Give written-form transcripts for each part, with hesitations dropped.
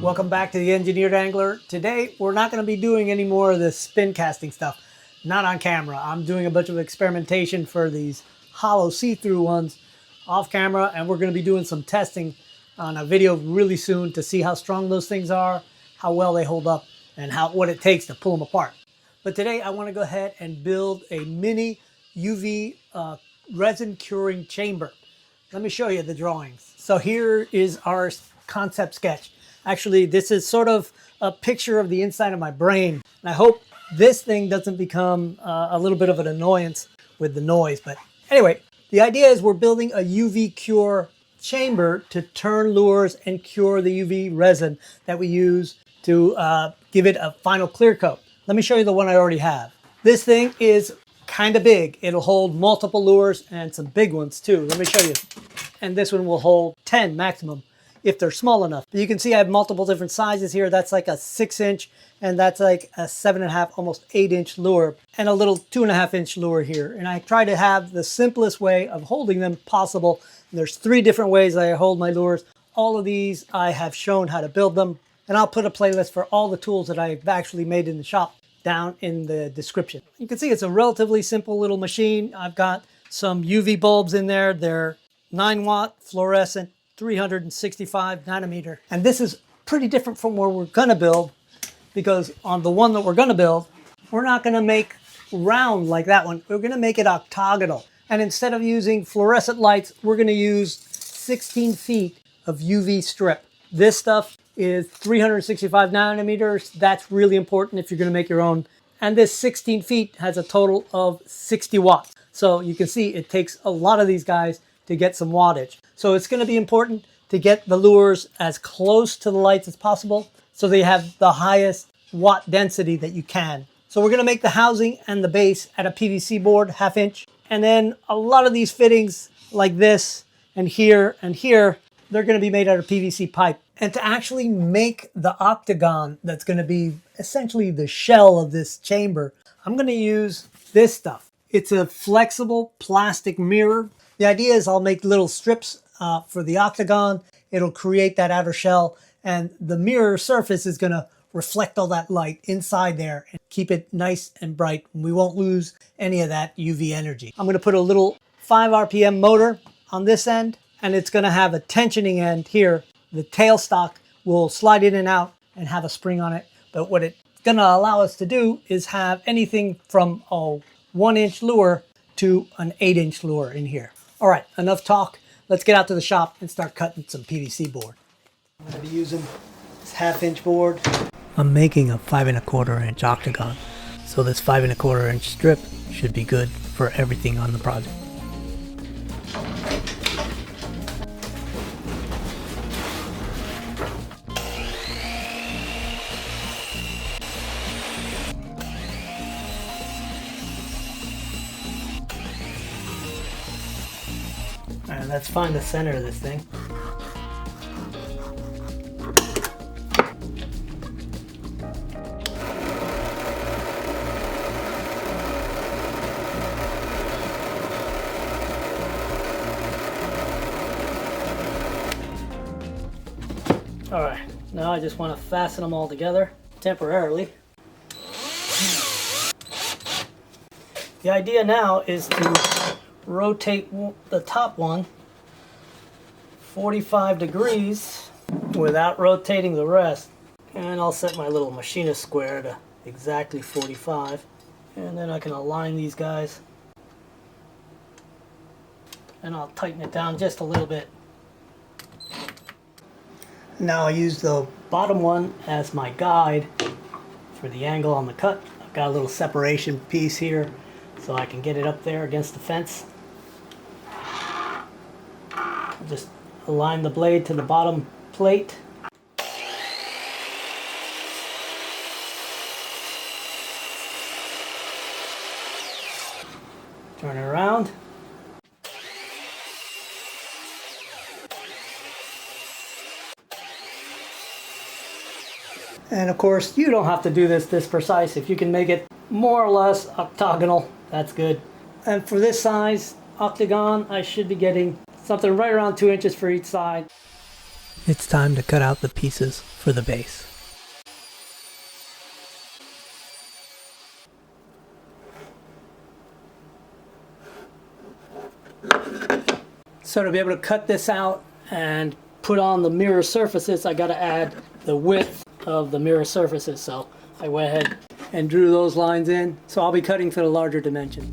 Welcome back to the Engineered Angler. Today we're not going to be doing any more of this spin casting stuff. Not on camera. I'm doing a bunch of experimentation for these hollow see-through ones off camera, and we're going to be doing some testing on a video really soon to see how strong those things are, how well they hold up, and what it takes to pull them apart. But today I want to go ahead and build a mini UV resin curing chamber. Let me show you the drawings. So here is our concept sketch. Actually, this is sort of a picture of the inside of my brain. And I hope this thing doesn't become a little bit of an annoyance with the noise. But anyway, the idea is we're building a UV cure chamber to turn lures and cure the UV resin that we use to give it a final clear coat. Let me show you the one I already have. This thing is kind of big. It'll hold multiple lures and some big ones too. Let me show you. And this one will hold 10 maximum if they're small enough. But you can see I have multiple different sizes here. That's like a 6-inch, and that's like a 7.5, almost 8-inch lure, and a little 2.5-inch lure here. And I try to have the simplest way of holding them possible. And there's 3 different ways I hold my lures. All of these I have shown how to build them, and I'll put a playlist for all the tools that I've actually made in the shop down in the description. You can see it's a relatively simple little machine. I've got some UV bulbs in there. They're 9-watt fluorescent, 365 nanometer. And this is pretty different from where we're gonna build, because on the one that we're gonna build, we're not gonna make round like that one. We're gonna make it octagonal. And instead of using fluorescent lights, we're gonna use 16 feet of UV strip. This stuff is 365 nanometers. That's really important if you're gonna make your own. And this 16 feet has a total of 60 watts. So you can see it takes a lot of these guys to get some wattage. So it's going to be important to get the lures as close to the lights as possible so they have the highest watt density that you can. So we're going to make the housing and the base at a PVC board, 1/2 inch. And then a lot of these fittings like this and here, they're going to be made out of PVC pipe. And to actually make the octagon that's going to be essentially the shell of this chamber, I'm going to use this stuff. It's a flexible plastic mirror. The idea is I'll make little strips for the octagon. It'll create that outer shell, and the mirror surface is going to reflect all that light inside there and keep it nice and bright. We won't lose any of that UV energy. I'm going to put a little 5 RPM motor on this end, and it's going to have a tensioning end here. The tailstock will slide in and out and have a spring on it. But what it's going to allow us to do is have anything from a 1-inch lure to an 8-inch lure in here. All right, enough talk. Let's get out to the shop and start cutting some PVC board. I'm going to be using this 1/2 inch board. I'm making a 5 1/4 inch octagon. So this 5 1/4 inch strip should be good for everything on the project. All right, let's find the center of this thing. All right, now I just want to fasten them all together temporarily. The idea now is to rotate the top one 45 degrees without rotating the rest. And I'll set my little machinist square to exactly 45. And then I can align these guys. And I'll tighten it down just a little bit. Now I use the bottom one as my guide for the angle on the cut. I've got a little separation piece here so I can get it up there against the fence. Just align the blade to the bottom plate. Turn it around. And of course, you don't have to do this precise. If you can make it more or less octagonal, that's good. And for this size octagon, I should be getting something right around 2 inches for each side. It's time to cut out the pieces for the base. So to be able to cut this out and put on the mirror surfaces, I got to add the width of the mirror surfaces. So I went ahead and drew those lines in. So I'll be cutting for the larger dimension.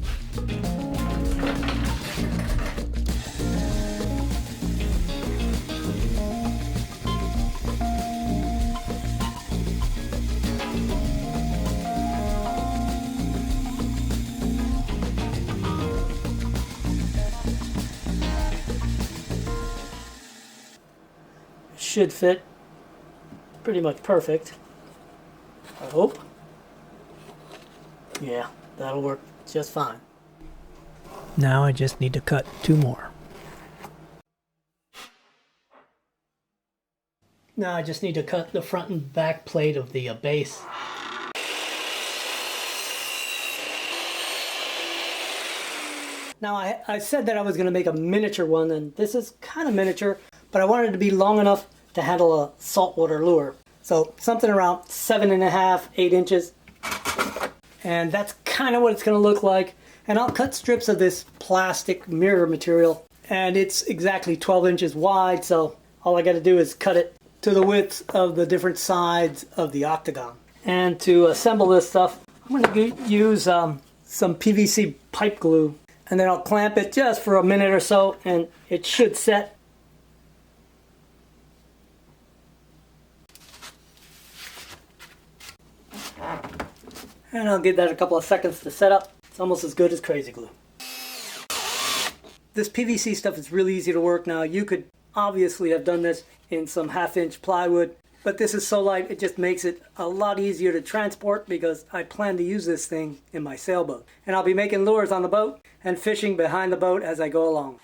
Should fit pretty much perfect, I hope. Yeah, that'll work just fine. Now I just need to cut 2 more. Now I just need to cut the front and back plate of the base. Now I said that I was going to make a miniature one, and this is kind of miniature, but I wanted it to be long enough to handle a saltwater lure. So something around 7.5, 8 inches. And that's kind of what it's going to look like. And I'll cut strips of this plastic mirror material. And it's exactly 12 inches wide, so all I got to do is cut it to the width of the different sides of the octagon. And to assemble this stuff, I'm going to use some PVC pipe glue. And then I'll clamp it just for a minute or so, and it should set. And I'll give that a couple of seconds to set up. It's almost as good as crazy glue. This PVC stuff is really easy to work now. You could obviously have done this in some 1/2-inch plywood, but this is so light it just makes it a lot easier to transport because I plan to use this thing in my sailboat. And I'll be making lures on the boat and fishing behind the boat as I go along.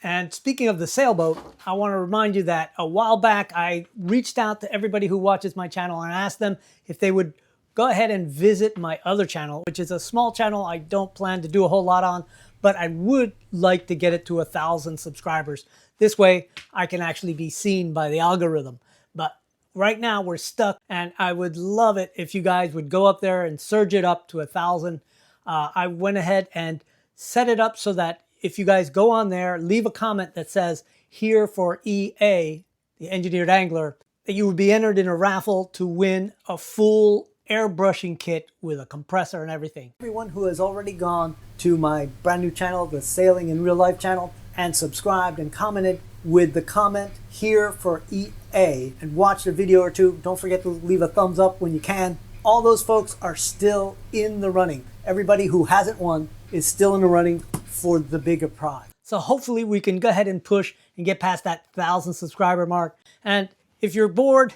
And speaking of the sailboat, I want to remind you that a while back I reached out to everybody who watches my channel and asked them if they would go ahead and visit my other channel, which is a small channel I don't plan to do a whole lot on, but I would like to get it to 1,000 subscribers. This way I can actually be seen by the algorithm. But right now we're stuck, and I would love it if you guys would go up there and surge it up to 1,000. I went ahead and set it up so that if you guys go on there, leave a comment that says here for EA, the Engineered Angler, that you would be entered in a raffle to win a full airbrushing kit with a compressor and everything. Everyone who has already gone to my brand new channel, the Sailing in Real Life channel, and subscribed and commented with the comment here for EA and watched a video or two, don't forget to leave a thumbs up when you can. All those folks are still in the running. Everybody who hasn't won is still in the running for the bigger prize. So hopefully we can go ahead and push and get past that 1,000 subscriber mark. And if you're bored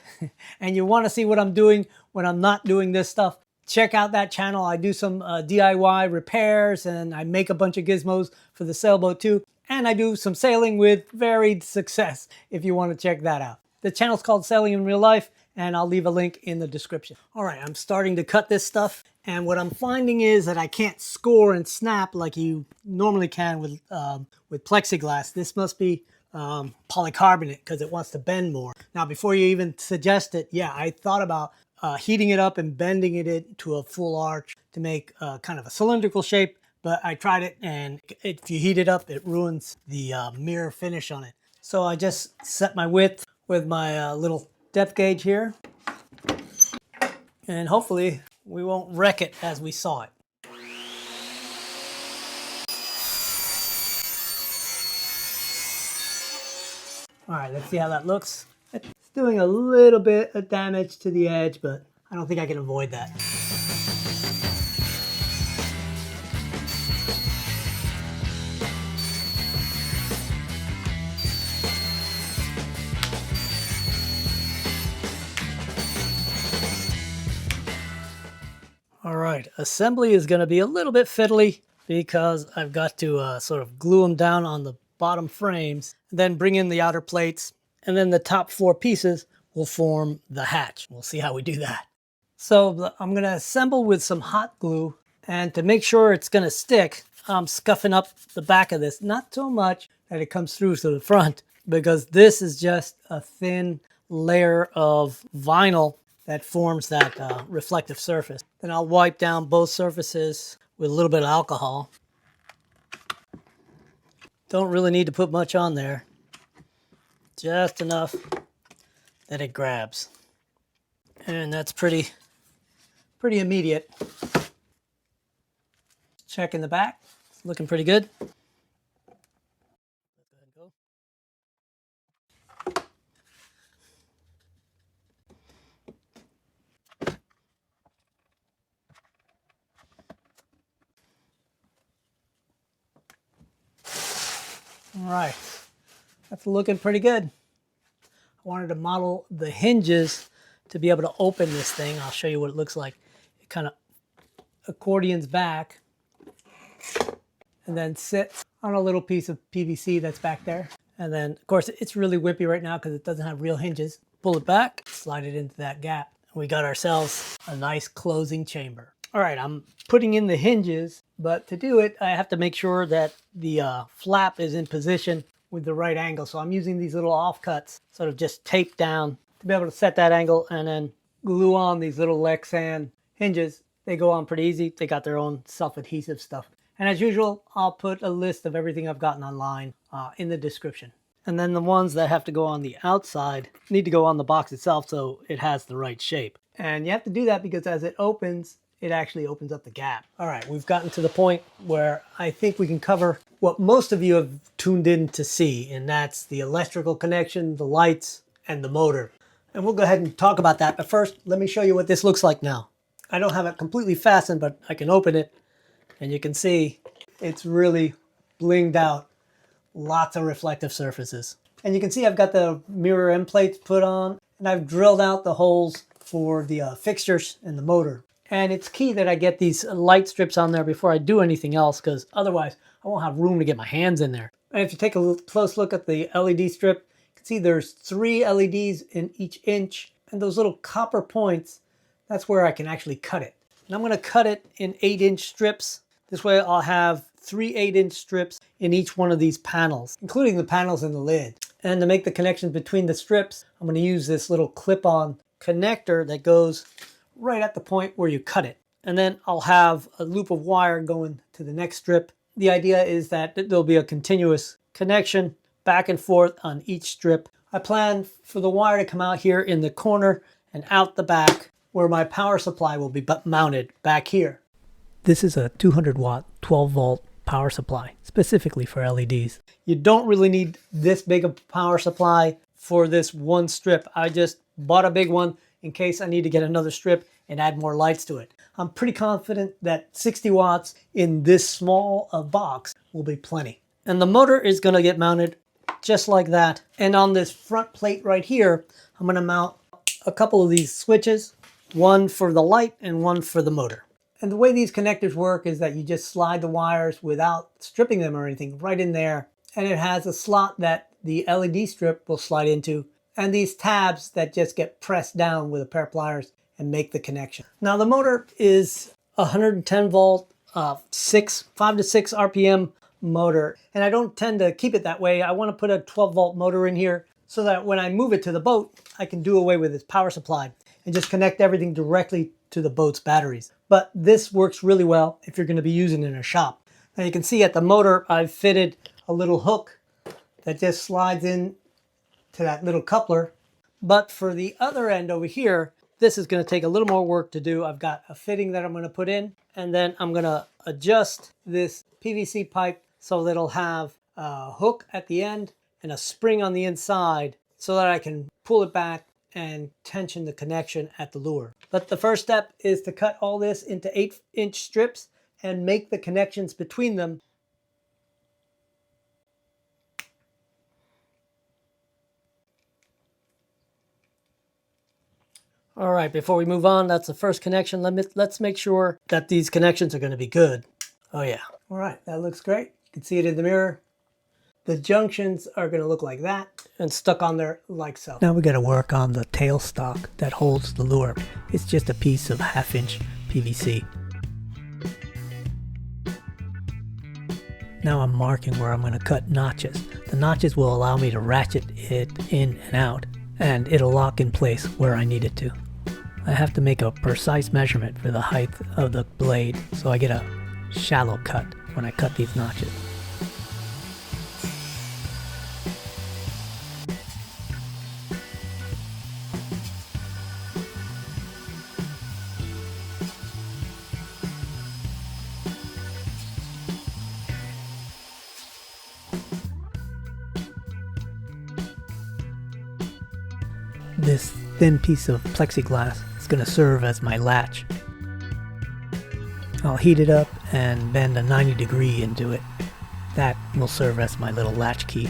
and you want to see what I'm doing when I'm not doing this stuff, check out that channel. I do some DIY repairs, and I make a bunch of gizmos for the sailboat too. And I do some sailing with varied success if you want to check that out. The channel's called Sailing in Real Life, and I'll leave a link in the description. All right, I'm starting to cut this stuff, and what I'm finding is that I can't score and snap like you normally can with plexiglass. This must be polycarbonate because it wants to bend more. Now, before you even suggest it, yeah, I thought about heating it up and bending it into a full arch to make kind of a cylindrical shape, but I tried it, and if you heat it up, it ruins the mirror finish on it. So I just set my width with my little depth gauge here, and hopefully we won't wreck it as we saw it. All right, let's see how that looks. It's doing a little bit of damage to the edge, but I don't think I can avoid that. All right, assembly is going to be a little bit fiddly because I've got to sort of glue them down on the bottom frames, then bring in the outer plates, and then the top 4 pieces will form the hatch. We'll see how we do that. So I'm going to assemble with some hot glue, and to make sure it's going to stick, I'm scuffing up the back of this, not so much that it comes through to the front, because this is just a thin layer of vinyl that forms that reflective surface. Then I'll wipe down both surfaces with a little bit of alcohol. Don't really need to put much on there, just enough that it grabs. And that's pretty immediate. Check in the back, it's looking pretty good. All right, that's looking pretty good. I wanted to model the hinges to be able to open this thing. I'll show you what it looks like. It kind of accordions back and then sits on a little piece of PVC that's back there. And then, of course, it's really wimpy right now because it doesn't have real hinges. Pull it back, slide it into that gap. And we got ourselves a nice closing chamber. All right, I'm putting in the hinges, but to do it, I have to make sure that the flap is in position with the right angle. So I'm using these little offcuts, sort of just taped down to be able to set that angle and then glue on these little Lexan hinges. They go on pretty easy. They got their own self-adhesive stuff. And as usual, I'll put a list of everything I've gotten online in the description. And then the ones that have to go on the outside need to go on the box itself so it has the right shape. And you have to do that because as it opens, it actually opens up the gap. All right, we've gotten to the point where I think we can cover what most of you have tuned in to see, and that's the electrical connection, the lights, and the motor. And we'll go ahead and talk about that. But first, let me show you what this looks like now. I don't have it completely fastened, but I can open it, and you can see it's really blinged out. Lots of reflective surfaces. And you can see I've got the mirror end plates put on, and I've drilled out the holes for the fixtures and the motor. And it's key that I get these light strips on there before I do anything else, because otherwise I won't have room to get my hands in there. And if you take a close look at the LED strip, you can see there's 3 LEDs in each inch, and those little copper points, that's where I can actually cut it. And I'm going to cut it in 8-inch strips. This way I'll have 3 8-inch strips in each one of these panels, including the panels in the lid. And to make the connections between the strips, I'm going to use this little clip-on connector that goes right at the point where you cut it. And then I'll have a loop of wire going to the next strip. The idea is that there'll be a continuous connection back and forth on each strip. I plan for the wire to come out here in the corner and out the back where my power supply will be mounted back here. This is a 200 watt, 12 volt power supply, specifically for LEDs. You don't really need this big of a power supply for this one strip. I just bought a big one in case I need to get another strip and add more lights to it. I'm pretty confident that 60 watts in this small box will be plenty. And the motor is going to get mounted just like that. And on this front plate right here, I'm going to mount a couple of these switches, one for the light and one for the motor. And the way these connectors work is that you just slide the wires without stripping them or anything right in there. And it has a slot that the LED strip will slide into, and these tabs that just get pressed down with a pair of pliers and make the connection. Now the motor is 110 volt, 5 to 6 RPM motor. And I don't tend to keep it that way. I want to put a 12 volt motor in here so that when I move it to the boat, I can do away with its power supply and just connect everything directly to the boat's batteries. But this works really well if you're going to be using it in a shop. Now you can see at the motor, I've fitted a little hook that just slides in to that little coupler. But for the other end over here, this is going to take a little more work to do. I've got a fitting that I'm going to put in, and then I'm going to adjust this PVC pipe so that it'll have a hook at the end and a spring on the inside so that I can pull it back and tension the connection at the lure. But the first step is to cut all this into 8-inch strips and make the connections between them. All right, before we move on, that's the first connection. Let's make sure that these connections are going to be good. Oh yeah. All right, that looks great. You can see it in the mirror. The junctions are going to look like that and stuck on there like so. Now we got to work on the tailstock that holds the lure. It's just a piece of 1/2-inch PVC. Now I'm marking where I'm going to cut notches. The notches will allow me to ratchet it in and out, and it'll lock in place where I need it to. I have to make a precise measurement for the height of the blade, so I get a shallow cut when I cut these notches. This thin piece of plexiglass is going to serve as my latch. I'll heat it up and bend a 90-degree into it. That will serve as my little latch key.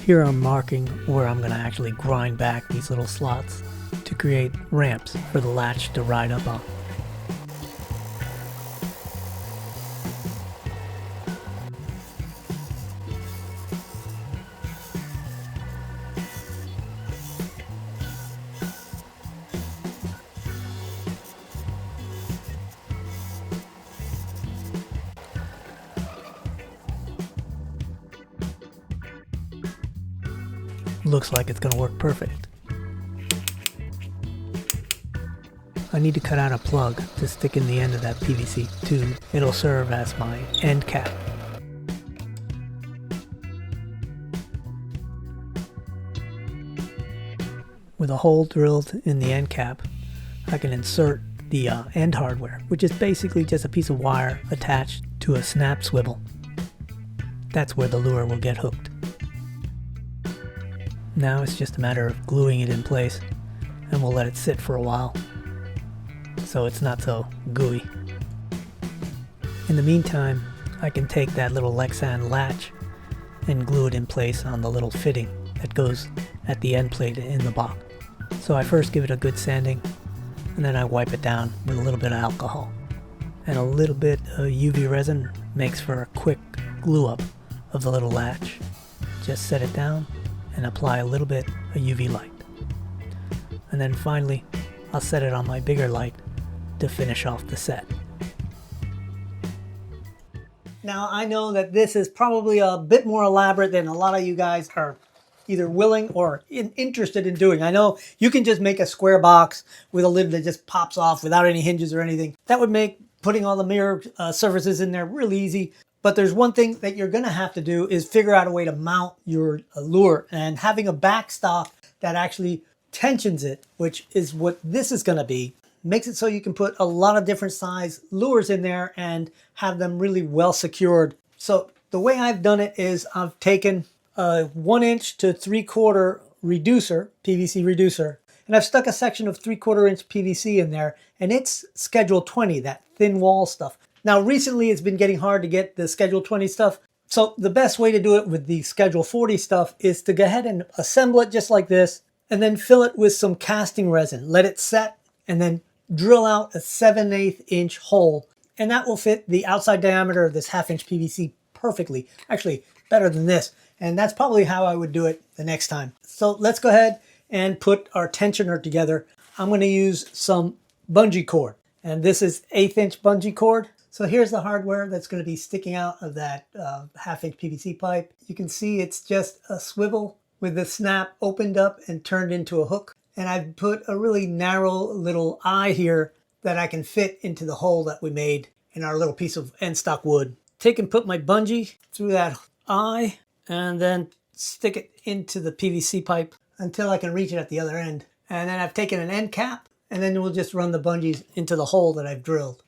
Here I'm marking where I'm going to actually grind back these little slots to create ramps for the latch to ride up on. Looks like it's going to work perfect. I need to cut out a plug to stick in the end of that PVC tube. It'll serve as my end cap. With a hole drilled in the end cap, I can insert the end hardware, which is basically just a piece of wire attached to a snap swivel. That's where the lure will get hooked. Now it's just a matter of gluing it in place, and we'll let it sit for a while so it's not so gooey. In the meantime, I can take that little Lexan latch and glue it in place on the little fitting that goes at the end plate in the box. So I first give it a good sanding, and then I wipe it down with a little bit of alcohol. And a little bit of UV resin makes for a quick glue up of the little latch. Just set it down and apply a little bit of UV light. And then finally, I'll set it on my bigger light to finish off the set. Now I know that this is probably a bit more elaborate than a lot of you guys are either willing or interested in doing. I know you can just make a square box with a lid that just pops off without any hinges or anything. That would make putting all the mirror surfaces in there really easy. But there's one thing that you're going to have to do is figure out a way to mount your lure, and having a backstop that actually tensions it, which is what this is going to be, makes it so you can put a lot of different size lures in there and have them really well secured. So the way I've done it is I've taken a 1" to 3/4 reducer, PVC reducer, and I've stuck a section of 3/4 inch PVC in there, and it's schedule 20, that thin wall stuff. Now recently it's been getting hard to get the schedule 20 stuff, so the best way to do it with the schedule 40 stuff is to go ahead and assemble it just like this, and then fill it with some casting resin. Let it set, and then drill out a 7/8 inch hole, and that will fit the outside diameter of this 1/2 inch PVC perfectly. Actually, better than this. And that's probably how I would do it the next time. So let's go ahead and put our tensioner together. I'm going to use some bungee cord, and this is 1/8 inch bungee cord. So here's the hardware that's going to be sticking out of that 1/2 inch PVC pipe. You can see it's just a swivel with the snap opened up and turned into a hook. And I've put a really narrow little eye here that I can fit into the hole that we made in our little piece of end stock wood. Take and put my bungee through that eye and then stick it into the PVC pipe until I can reach it at the other end. And then I've taken an end cap, and then we'll just run the bungees into the hole that I've drilled.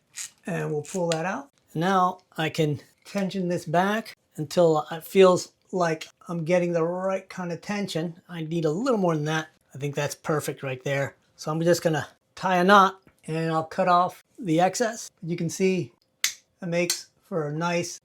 And we'll pull that out. Now I can tension this back until it feels like I'm getting the right kind of tension. I need a little more than that. I think that's perfect right there. So I'm just gonna tie a knot, and I'll cut off the excess. You can see it makes for a nice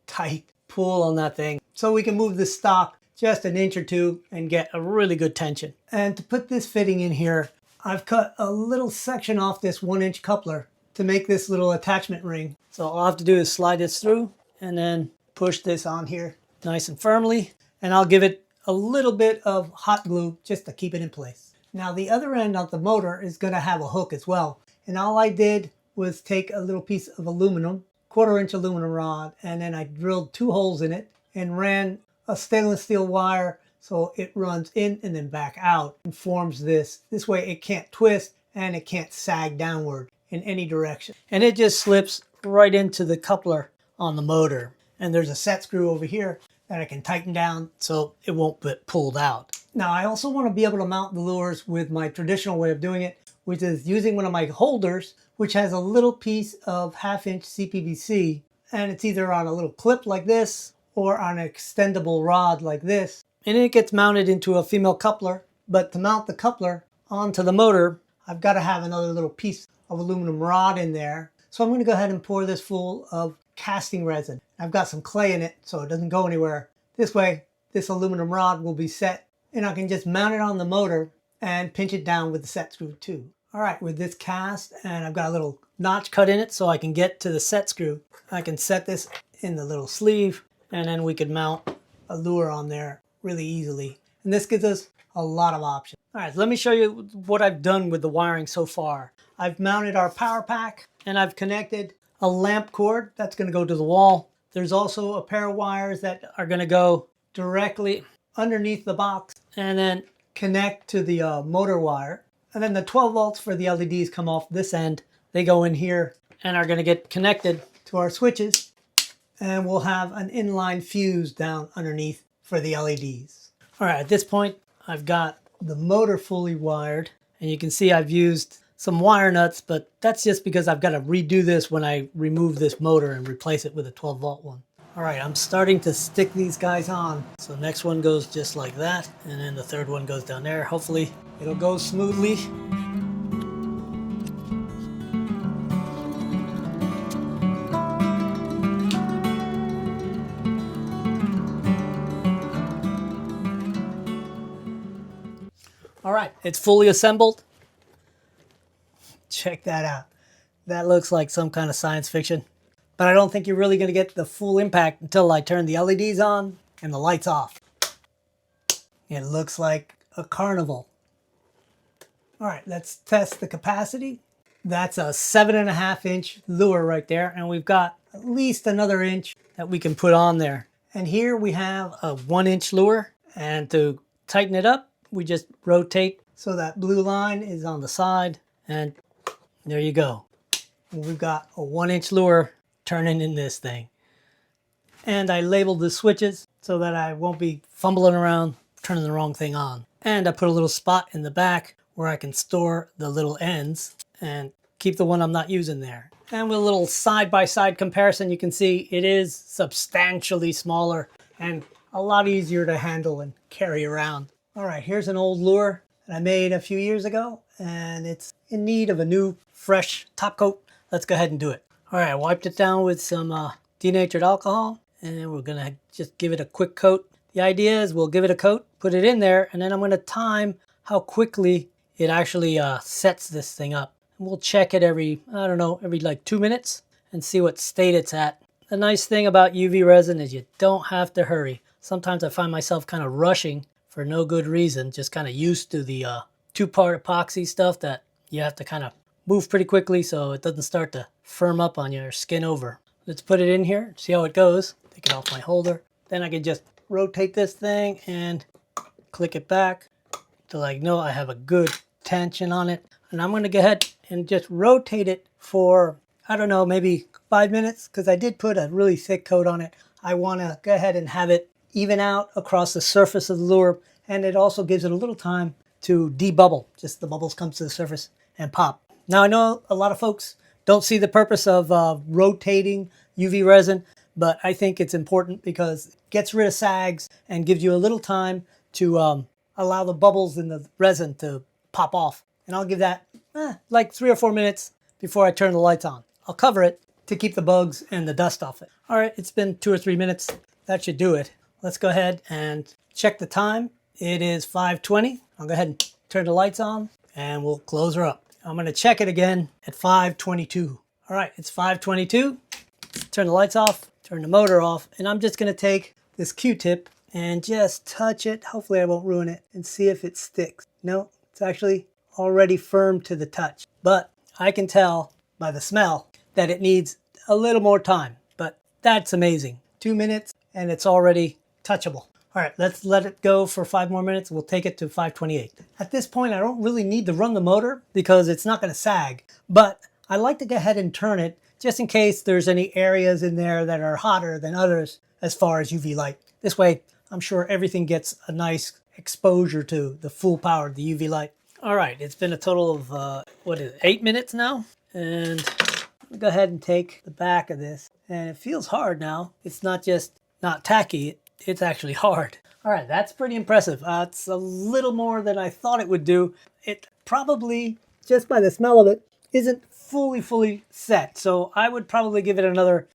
tight pull on that thing. So we can move the stock just 1 inch or 2 and get a really good tension. And to put this fitting in here, I've cut a little section off this 1 inch coupler to make this little attachment ring. So all I have to do is slide this through and then push this on here nice and firmly. And I'll give it a little bit of hot glue just to keep it in place. Now the other end of the motor is going to have a hook as well. And all I did was take a little piece of aluminum, 1/4 inch aluminum rod, and then I drilled 2 holes in it and ran a stainless steel wire so it runs in and then back out and forms this. This way it can't twist and it can't sag downward in any direction. And it just slips right into the coupler on the motor. And there's a set screw over here that I can tighten down so it won't get pulled out. Now I also want to be able to mount the lures with my traditional way of doing it, which is using one of my holders, which has a little piece of 1/2 inch CPVC, and it's either on a little clip like this or on an extendable rod like this. And it gets mounted into a female coupler, but to mount the coupler onto the motor, I've got to have another little piece of aluminum rod in there. So I'm going to go ahead and pour this full of casting resin. I've got some clay in it so it doesn't go anywhere. This way, this aluminum rod will be set and I can just mount it on the motor and pinch it down with the set screw too. All right, with this cast, and I've got a little notch cut in it so I can get to the set screw. I can set this in the little sleeve, and then we could mount a lure on there really easily. And this gives us a lot of options. All right, so let me show you what I've done with the wiring so far. I've mounted our power pack, and I've connected a lamp cord that's going to go to the wall. There's also a pair of wires that are going to go directly underneath the box and then connect to the motor wire. And then the 12 volts for the LEDs come off this end. They go in here and are going to get connected to our switches. And we'll have an inline fuse down underneath for the LEDs. All right, at this point, I've got the motor fully wired. And you can see I've used some wire nuts, but that's just because I've got to redo this when I remove this motor and replace it with a 12 volt one. All right, I'm starting to stick these guys on. So the next one goes just like that. And then the third one goes down there. Hopefully it'll go smoothly. All right, it's fully assembled. Check that out. That looks like some kind of science fiction. But I don't think you're really going to get the full impact until I turn the LEDs on and the lights off. It looks like a carnival. All right, let's test the capacity. That's a 7.5 inch lure right there. And we've got at least another inch that we can put on there. And here we have a 1 inch lure. And to tighten it up, we just rotate so that blue line is on the side. And there you go. And we've got a 1 inch lure turning in this thing. And I labeled the switches so that I won't be fumbling around turning the wrong thing on. And I put a little spot in the back where I can store the little ends and keep the one I'm not using there. And with a little side-by-side comparison, you can see it is substantially smaller and a lot easier to handle and carry around. All right, here's an old lure that I made a few years ago, and it's in need of a new, fresh top coat. Let's go ahead and do it. All right, I wiped it down with some denatured alcohol, and we're gonna just give it a quick coat. The idea is we'll give it a coat, put it in there, and then I'm gonna time how quickly it actually sets this thing up. And we'll check it every like 2 minutes and see what state it's at. The nice thing about UV resin is you don't have to hurry. Sometimes I find myself kind of rushing for no good reason, just kind of used to the two-part epoxy stuff that you have to kind of move pretty quickly so it doesn't start to firm up on you or skin over. Let's put it in here, see how it goes. Take it off my holder. Then I can just rotate this thing and click it back till I know I have a good tension on it. And I'm gonna go ahead and just rotate it for, I don't know, maybe 5 minutes, because I did put a really thick coat on it. I wanna go ahead and have it even out across the surface of the lure, and it also gives it a little time to debubble. Just the bubbles come to the surface and pop. Now I know a lot of folks don't see the purpose of rotating UV resin, but I think it's important because it gets rid of sags and gives you a little time to allow the bubbles in the resin to pop off. And I'll give that like 3 or 4 minutes before I turn the lights on. I'll cover it to keep the bugs and the dust off it. All right, it's been 2 or 3 minutes. That should do it. Let's go ahead and check the time. It is 5:20. I'll go ahead and turn the lights on and we'll close her up. I'm gonna check it again at 5:22. All right, it's 5:22. Turn the lights off, turn the motor off, and I'm just gonna take this Q-tip and just touch it. Hopefully I won't ruin it, and see if it sticks. No, it's actually already firm to the touch. But I can tell by the smell that it needs a little more time, but that's amazing. 2 minutes and it's already touchable. All right, let's let it go for 5 more minutes. We'll take it to 528. At this point, I don't really need to run the motor because it's not going to sag, but I like to go ahead and turn it just in case there's any areas in there that are hotter than others as far as UV light. This way, I'm sure everything gets a nice exposure to the full power of the UV light. All right, it's been a total of, 8 minutes now? And I'll go ahead and take the back of this. And it feels hard now. It's not just not tacky, it's actually hard. All right, that's pretty impressive. It's a little more than I thought it would do. It probably, just by the smell of it, isn't fully set. So I would probably give it another,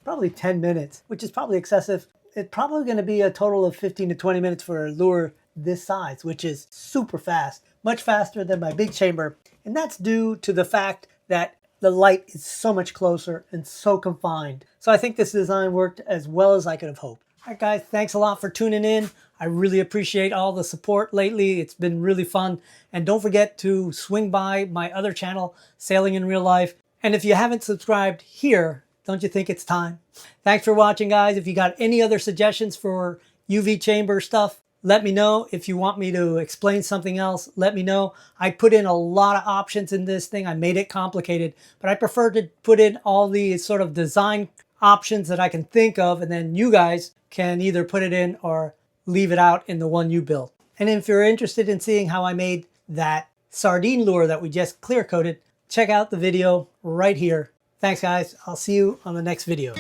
probably 10 minutes, which is probably excessive. It's probably going to be a total of 15 to 20 minutes for a lure this size, which is super fast, much faster than my big chamber. And that's due to the fact that the light is so much closer and so confined. So I think this design worked as well as I could have hoped. All right, guys, thanks a lot for tuning in. I really appreciate all the support lately. It's been really fun. And don't forget to swing by my other channel, Sailing in Real Life. And if you haven't subscribed here, don't you think it's time? Thanks for watching, guys. If you got any other suggestions for UV chamber stuff, let me know. If you want me to explain something else, let me know. I put in a lot of options in this thing. I made it complicated, but I prefer to put in all the sort of design options that I can think of, and then you guys can either put it in or leave it out in the one you built. And if you're interested in seeing how I made that sardine lure that we just clear coated, check out the video right here. Thanks, guys. I'll see you on the next video.